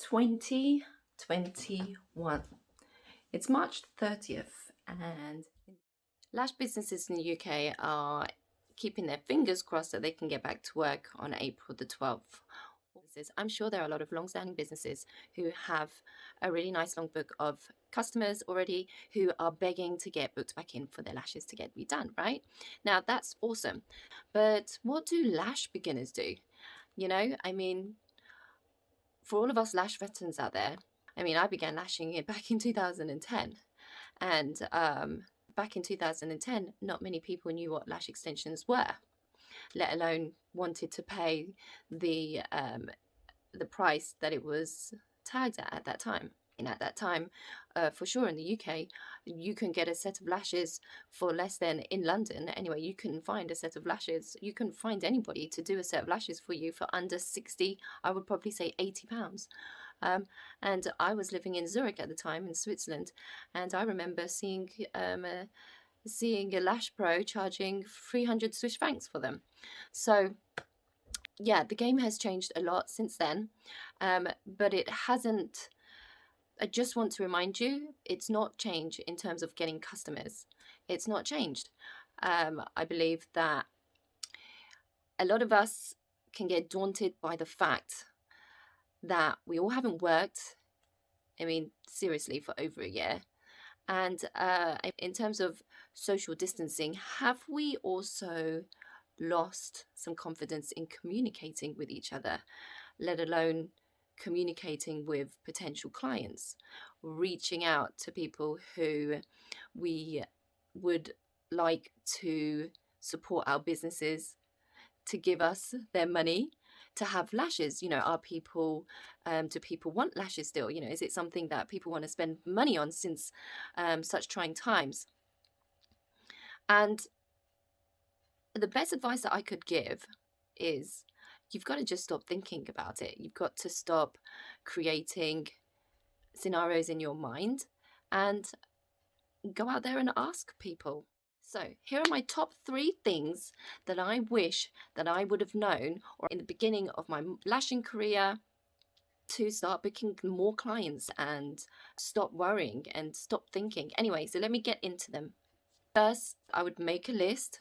2021. It's March 30th, and lash businesses in the UK are keeping their fingers crossed that they can get back to work on April the 12th. I'm sure there are a lot of long-standing businesses who have a really nice long book of customers already who are begging to get booked back in for their lashes to get redone, right? Now, that's awesome. But what do lash beginners do? I mean, for all of us lash veterans out there, I began lashing it back in 2010. And back in 2010, not many people knew what lash extensions were, let alone wanted to pay the price that it was tagged at that time. And at that time, for sure in the UK, you can get a set of lashes for less than, in London anyway, you can find a set of lashes. You can find anybody to do a set of lashes for you for under 60, I would probably say £80. And I was living in Zurich at the time in Switzerland, and I remember seeing a lash pro charging 300 Swiss francs for them. So yeah, the game has changed a lot since then, but it hasn't. I just want to remind you, it's not changed in terms of getting customers. It's not changed. I believe that a lot of us can get daunted by the fact that we all haven't worked, seriously, for over a year. And in terms of social distancing, have we also lost some confidence in communicating with each other, let alone communicating with potential clients, reaching out to people who we would like to support our businesses, to give us their money to have lashes? Are people, do people want lashes still? Is it something that people want to spend money on since such trying times? And the best advice that I could give is you've got to just stop thinking about it. You've got to stop creating scenarios in your mind and go out there and ask people. So here are my top 3 things that I wish that I would have known or in the beginning of my lashing career to start booking more clients and stop worrying and stop thinking. Anyway, so let me get into them. First, I would make a list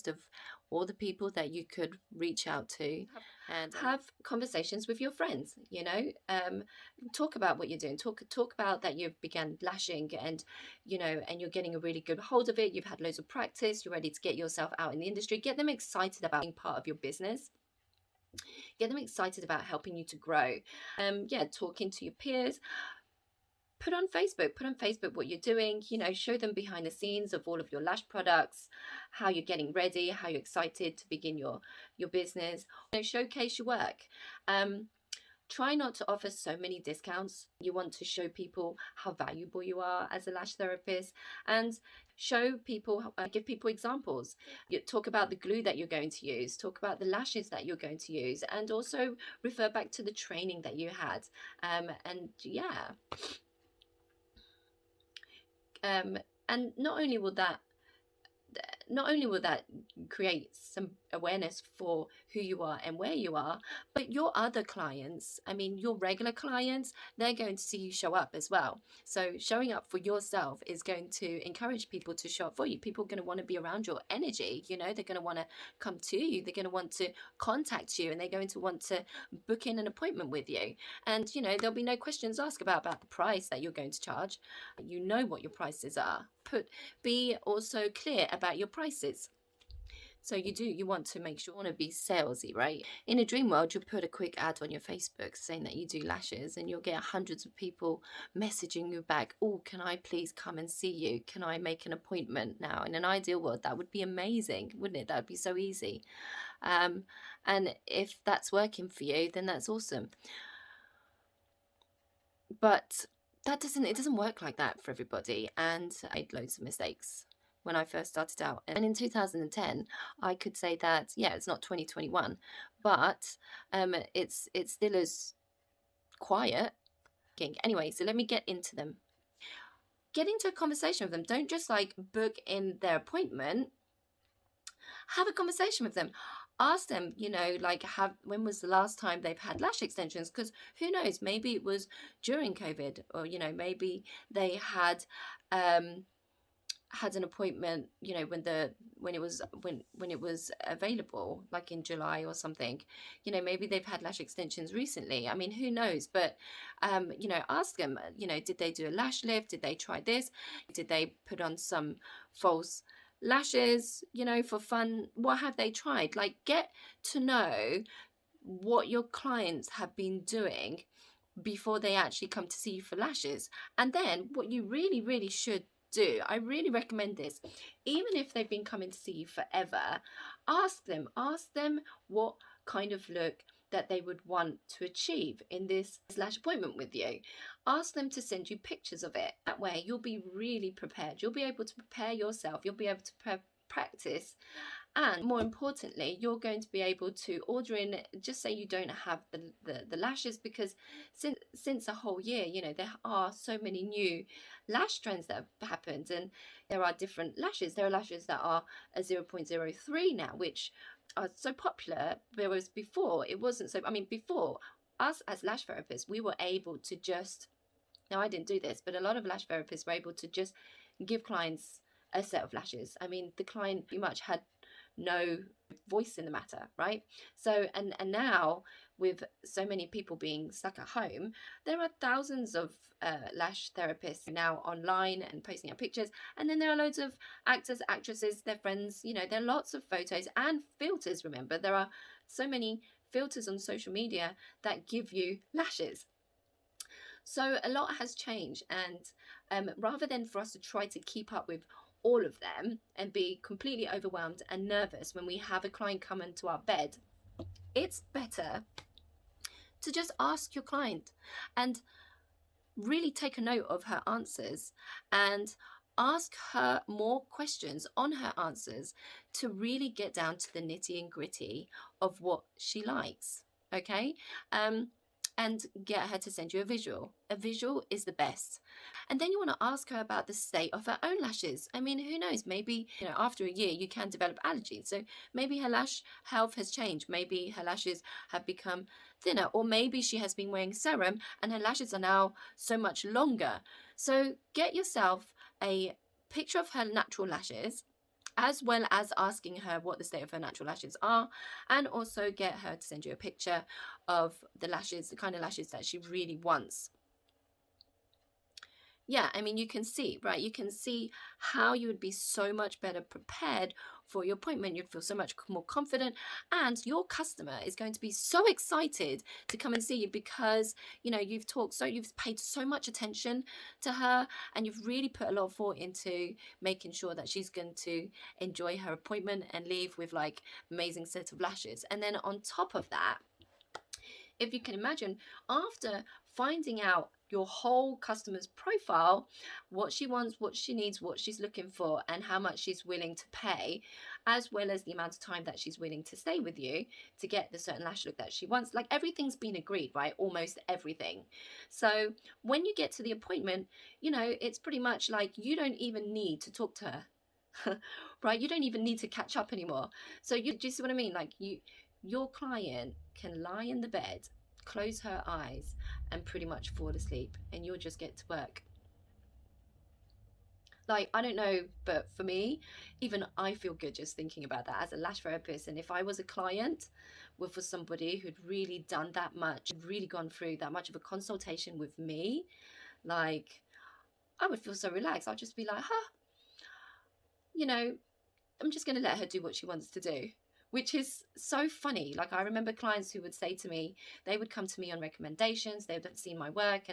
of all the people that you could reach out to and have conversations with your friends. Talk about what you're doing, talk about that you've begun lashing, and and you're getting a really good hold of it. You've had loads of practice, you're ready to get yourself out in the industry. Get them excited about being part of your business. Get them excited about helping you to grow. Talking to your peers. Put on Facebook what you're doing, show them behind the scenes of all of your lash products, how you're getting ready, how you're excited to begin your business. Showcase your work. Try not to offer so many discounts. You want to show people how valuable you are as a lash therapist, and show people, give people examples. You talk about the glue that you're going to use, talk about the lashes that you're going to use, and also refer back to the training that you had. And not only will that create some awareness for who you are and where you are, but your other clients, your regular clients, they're going to see you show up as well. So showing up for yourself is going to encourage people to show up for you. People are going to want to be around your energy. They're going to want to come to you. They're going to want to contact you, and they're going to want to book in an appointment with you. And there'll be no questions asked about the price that you're going to charge. You know what your prices are. Be also clear about your prices. So you want to make sure, you want to be salesy, right? In a dream world, you'll put a quick ad on your Facebook saying that you do lashes, and you'll get hundreds of people messaging you back, oh, can I please come and see you? Can I make an appointment now? In an ideal world, that would be amazing, wouldn't it? That would be so easy. And if that's working for you, then that's awesome. But it doesn't work like that for everybody, and I made loads of mistakes when I first started out. And in 2010, I could say that, it's not 2021, but it's still as quiet. Anyway, so let me get into them. Get into a conversation with them. Don't just book in their appointment. Have a conversation with them. ask them, you know, like, when was the last time they've had lash extensions? Because who knows, maybe it was during COVID, or, you know, maybe they had an appointment, you know, when it was available, like in July or something. You know, maybe they've had lash extensions recently. I mean, who knows? But you know, ask them, you know, did they do a lash lift? Did they try this? Did they put on some false lashes, you know, for fun? What have they tried? Like, get to know what your clients have been doing before they actually come to see you for lashes. And then what you really, really should do, I really recommend this, even if they've been coming to see you forever, ask them what kind of look that they would want to achieve in this lash appointment with you. Ask them to send you pictures of it. That way you'll be really prepared. You'll be able to prepare yourself. You'll be able to practice. And more importantly, you're going to be able to order in, just say you don't have the lashes, because since a whole year, you know, there are so many new lash trends that have happened, and there are different lashes. There are lashes that are a 0.03 now, which are so popular, whereas before it wasn't so. I mean, before, us as lash therapists, we were able to just, now I didn't do this, but a lot of lash therapists were able to just give clients a set of lashes. I mean, the client pretty much had no voice in the matter, right? So and now, with so many people being stuck at home, there are thousands of lash therapists now online and posting up pictures. And then there are loads of actors, actresses, their friends, you know, there are lots of photos and filters. Remember, there are so many filters on social media that give you lashes. So a lot has changed, and rather than for us to try to keep up with all of them and be completely overwhelmed and nervous when we have a client come into our bed, it's better to just ask your client and really take a note of her answers and ask her more questions on her answers to really get down to the nitty and gritty of what she likes. Okay. And get her to send you a visual. A visual is the best. And then you want to ask her about the state of her own lashes. I mean, who knows? Maybe, you know, after a year you can develop allergies. So maybe her lash health has changed. Maybe her lashes have become thinner, or maybe she has been wearing serum and her lashes are now so much longer. So get yourself a picture of her natural lashes, as well as asking her what the state of her natural lashes are, and also get her to send you a picture of the lashes, the kind of lashes that she really wants. Yeah, I mean, you can see, right? You can see how you would be so much better prepared for your appointment. You'd feel so much more confident, and your customer is going to be so excited to come and see you because, you know, you've paid so much attention to her, and you've really put a lot of thought into making sure that she's going to enjoy her appointment and leave with like amazing set of lashes. And then on top of that, if you can imagine, after finding out your whole customer's profile, what she wants, what she needs, what she's looking for, and how much she's willing to pay, as well as the amount of time that she's willing to stay with you to get the certain lash look that she wants, like everything's been agreed, right? Almost everything. So when you get to the appointment, you know, it's pretty much like you don't even need to talk to her. Right? You don't even need to catch up anymore. So do you see what I mean? Like your client can lie in the bed, close her eyes, and pretty much fall asleep, and you'll just get to work. Like, I don't know, but for me, even I feel good just thinking about that as a lash therapist. And if I was a client for somebody who'd really done that much, really gone through that much of a consultation with me, like, I would feel so relaxed. I'd just be like, you know, I'm just going to let her do what she wants to do, which is so funny. Like, I remember clients who would say to me, they would come to me on recommendations, they would have seen my work,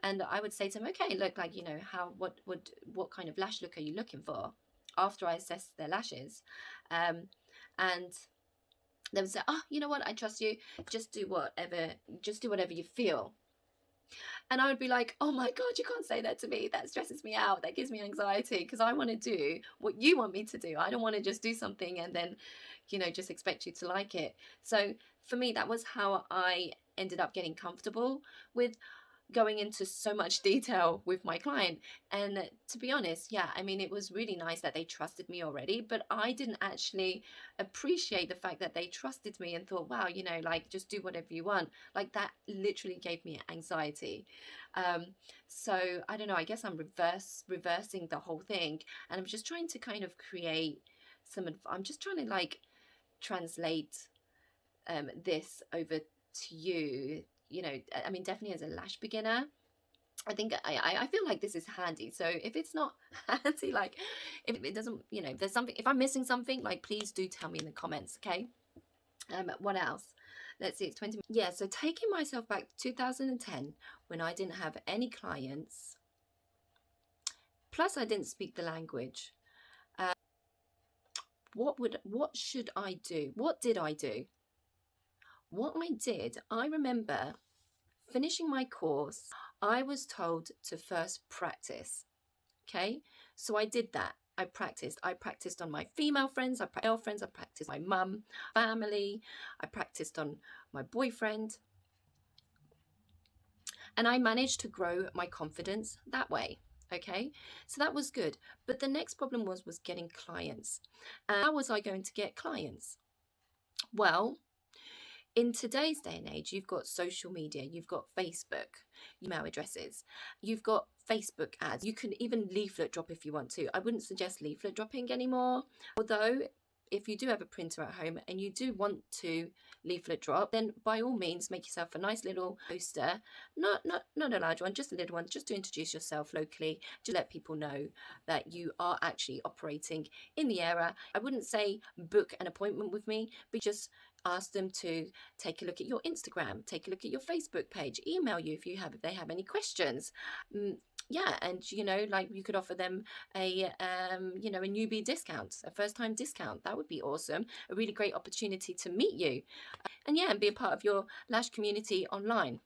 and I would say to them, okay, look, like, you know, what kind of lash look are you looking for, after I assess their lashes. And they would say, oh, you know what, I trust you, just do whatever you feel. And I would be like, oh my God, you can't say that to me. That stresses me out. That gives me anxiety, because I want to do what you want me to do. I don't want to just do something and then, you know, just expect you to like it. So for me, that was how I ended up getting comfortable with going into so much detail with my client. And to be honest, yeah, I mean, it was really nice that they trusted me already, but I didn't actually appreciate the fact that they trusted me and thought, wow, you know, like, just do whatever you want. Like, that literally gave me anxiety. So I don't know, I guess I'm reversing the whole thing, and I'm just trying to kind of create I'm just trying to like translate this over to you. You know, I mean, definitely as a lash beginner, I think I feel like this is handy. So if it's not handy, like if it doesn't, you know, if there's something, if I'm missing something, like please do tell me in the comments, okay? What else? Let's see, it's 20. Yeah, so taking myself back to 2010 when I didn't have any clients, plus I didn't speak the language. What should I do? What did I do? What I did, I remember finishing my course, I was told to first practice. Okay, so I did that. I practiced on my female friends, I practiced my mum, family, I practiced on my boyfriend, and I managed to grow my confidence that way. Okay, so that was good. But the next problem was getting clients. And how was I going to get clients? Well, in today's day and age, you've got social media, you've got Facebook, email addresses, you've got Facebook ads. You can even leaflet drop if you want to. I wouldn't suggest leaflet dropping anymore, although if you do have a printer at home and you do want to leaflet drop, then by all means make yourself a nice little poster, not a large one, just a little one, just to introduce yourself locally, to let people know that you are actually operating in the area. I wouldn't say book an appointment with me, but just ask them to take a look at your Instagram, take a look at your Facebook page, email you if they have any questions. Yeah, and you know, like you could offer them a you know, a newbie discount, a first time discount. That would be awesome. A really great opportunity to meet you, and yeah, and be a part of your lash community online.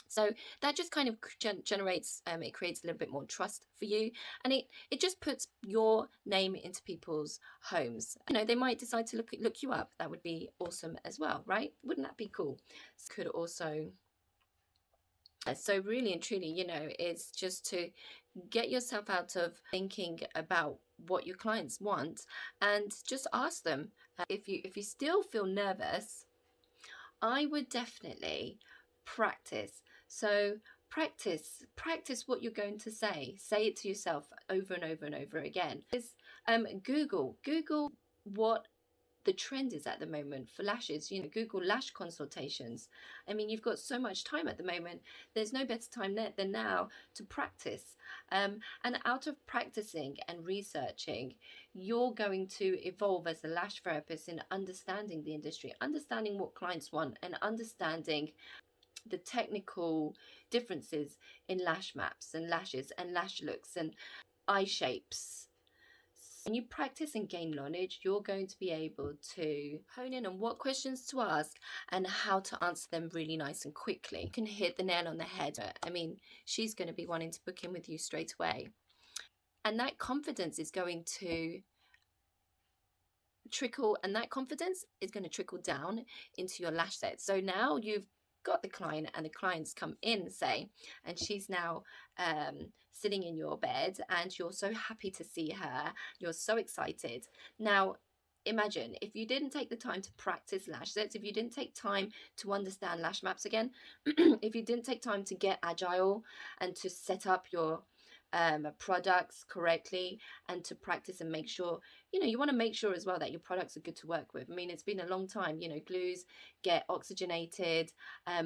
So that just kind of generates, it creates a little bit more trust for you, and it just puts your name into people's homes. You know, they might decide to look you up. That would be awesome as well, right? Wouldn't that be cool? Could also, so really and truly, you know, it's just to get yourself out of thinking about what your clients want and just ask them. If you still feel nervous, I would definitely practice. So practice what you're going to say. Say it to yourself over and over and over again. Google what the trend is at the moment for lashes. You know, Google lash consultations. I mean, you've got so much time at the moment. There's no better time than now to practice. And out of practicing and researching, you're going to evolve as a lash therapist in understanding the industry, understanding what clients want, and understanding the technical differences in lash maps and lashes and lash looks and eye shapes. When you practice and gain knowledge, you're going to be able to hone in on what questions to ask and how to answer them really nice and quickly. You can hit the nail on the head. I mean, she's going to be wanting to book in with you straight away. And that confidence is going to trickle down into your lash set. So now you've got the client and the clients come in, say, and she's now sitting in your bed and you're so happy to see her, you're so excited. Now imagine if you didn't take the time to practice lash sets, if you didn't take time to understand lash maps again, if you didn't take time to get agile and to set up your products correctly and to practice and make sure, you know, you want to make sure as well that your products are good to work with. I mean, it's been a long time, you know, glues get oxygenated,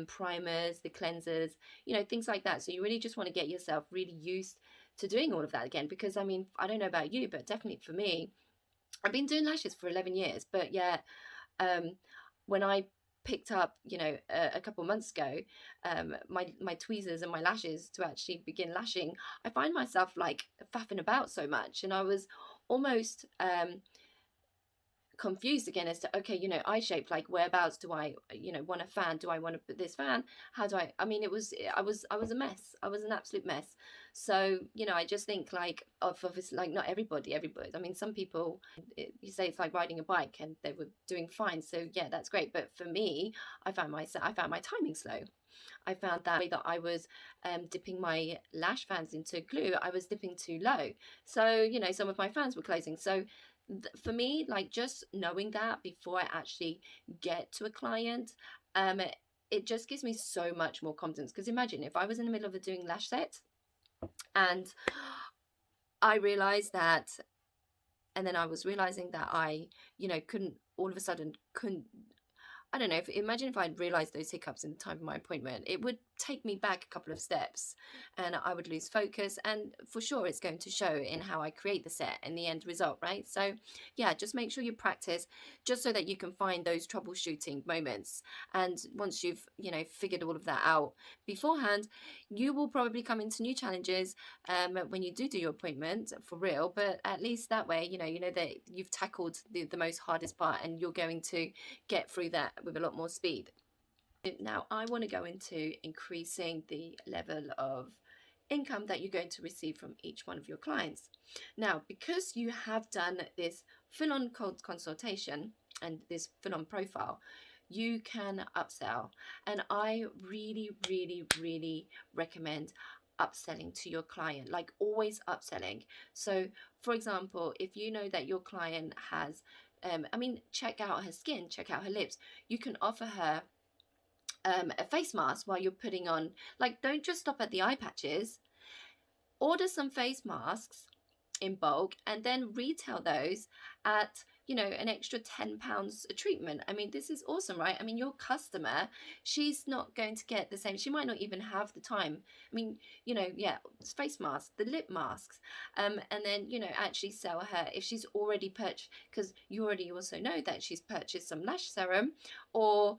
primers, the cleansers, you know, things like that. So you really just want to get yourself really used to doing all of that again, because I mean, I don't know about you, but definitely for me, I've been doing lashes for 11 years, but yeah, when I picked up, you know, a couple months ago, my tweezers and my lashes to actually begin lashing, I find myself like faffing about so much, and I was almost confused again as to, okay, eye shape, like whereabouts do I, want a fan? Do I want to put this fan? How do I mean, I was a mess. I was an absolute mess. So I just think, like, obviously, like, not everybody, I mean, some people, you say it's like riding a bike and they were doing fine, so yeah, that's great. But for me, I found my timing slow. I found that way that I was dipping my lash fans into glue, I was dipping too low. So, some of my fans were closing. So for me, like, just knowing that before I actually get to a client, it just gives me so much more confidence. Because imagine if I was in the middle of a doing lash set and I realized that, and then I was realizing that I, couldn't, all of a sudden couldn't, I don't know, imagine if I'd realized those hiccups in the time of my appointment, it would take me back a couple of steps and I would lose focus. And for sure, it's going to show in how I create the set and the end result, right? So yeah, just make sure you practice just so that you can find those troubleshooting moments. And once you've, figured all of that out beforehand, you will probably come into new challenges when you do your appointment for real. But at least that way, you know that you've tackled the most hardest part and you're going to get through that with a lot more speed. Now, I want to go into increasing the level of income that you're going to receive from each one of your clients. Now, because you have done this full-on cold consultation and this full-on profile, you can upsell. And I really, really, really recommend upselling to your client, like always upselling. So, for example, if you know that your client has, check out her skin, check out her lips, you can offer her a face mask while you're putting on, like, don't just stop at the eye patches. Order some face masks in bulk and then retail those at an extra £10 a treatment. I mean, this is awesome, right? I mean, your customer, she's not going to get the same, she might not even have the time. I mean, yeah, face masks, the lip masks, and then actually sell her if she's already purchased, because you already also know that she's purchased some lash serum, or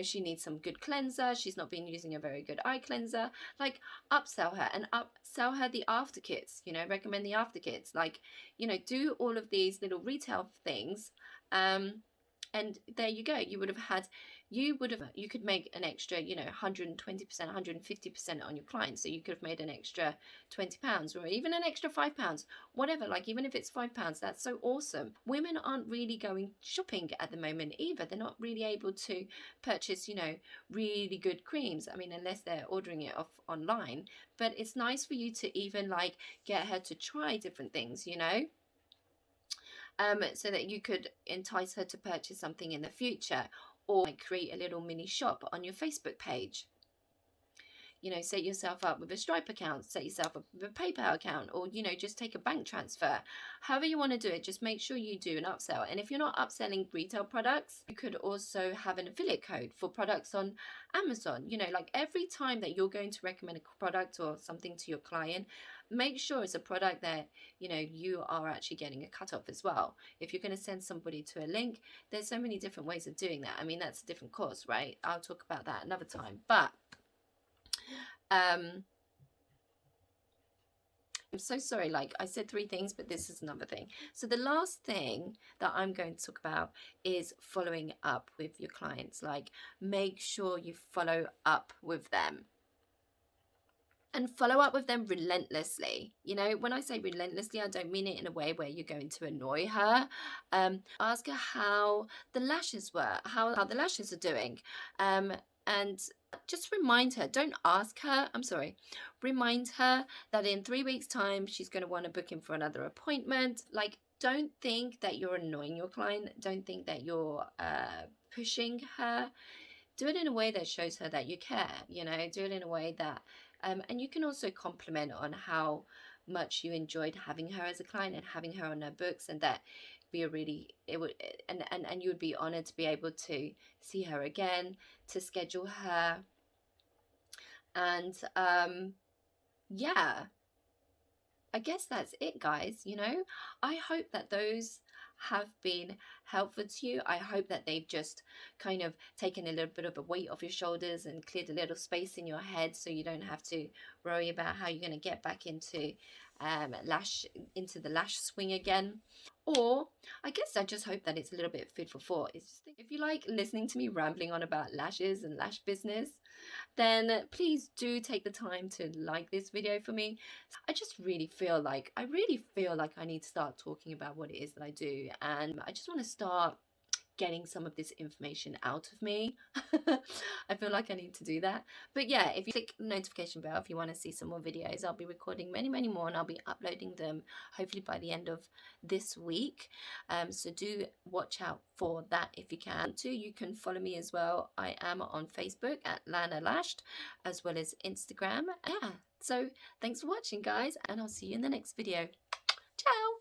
she needs some good cleanser, she's not been using a very good eye cleanser. Like, upsell her and upsell her the after kits, recommend the after kits, like, do all of these little retail things. And there you go, you could make an extra 120%, 150% on your clients. So you could have made an extra £20 or even an extra £5, whatever. Like, even if it's £5, that's so awesome. Women aren't really going shopping at the moment either. They're not really able to purchase really good creams, I mean, unless they're ordering it off online. But it's nice for you to even, like, get her to try different things, so that you could entice her to purchase something in the future, or like create a little mini shop on your Facebook page. Set yourself up with a Stripe account, set yourself up with a PayPal account, or just take a bank transfer. However you want to do it, just make sure you do an upsell. And if you're not upselling retail products, you could also have an affiliate code for products on Amazon. Like, every time that you're going to recommend a product or something to your client, make sure it's a product that you are actually getting a cut off as well. If you're going to send somebody to a link, there's so many different ways of doing that. I mean, that's a different course, right? I'll talk about that another time. But I'm so sorry, like, I said 3 things, but this is another thing. So the last thing that I'm going to talk about is following up with your clients. Like, make sure you follow up with them. And follow up with them relentlessly. When I say relentlessly, I don't mean it in a way where you're going to annoy her. Ask her how the lashes were, how the lashes are doing. And just remind her, don't ask her, remind her that in 3 weeks' time, she's going to want to book in for another appointment. Like, don't think that you're annoying your client. Don't think that you're pushing her. Do it in a way that shows her that you care, do it in a way that, and you can also compliment on how much you enjoyed having her as a client and having her on her books, and that you would be honored to be able to see her again, to schedule her. And yeah, I guess that's it, guys. I hope that those have been helpful to you. I hope that they've just kind of taken a little bit of a weight off your shoulders and cleared a little space in your head, so you don't have to worry about how you're going to get back into the lash swing again. Or I guess I just hope that it's a little bit food for thought. It's just, if you like listening to me rambling on about lashes and lash business, then please do take the time to like this video for me. I really feel like I need to start talking about what it is that I do, and I just want to start getting some of this information out of me. I feel like I need to do that. But yeah, if you click the notification bell if you want to see some more videos, I'll be recording many more, and I'll be uploading them hopefully by the end of this week. So do watch out for that if you can. Too, you can follow me as well. I am on Facebook at Lana Lashed, as well as Instagram. Yeah, so thanks for watching, guys, and I'll see you in the next video. Ciao.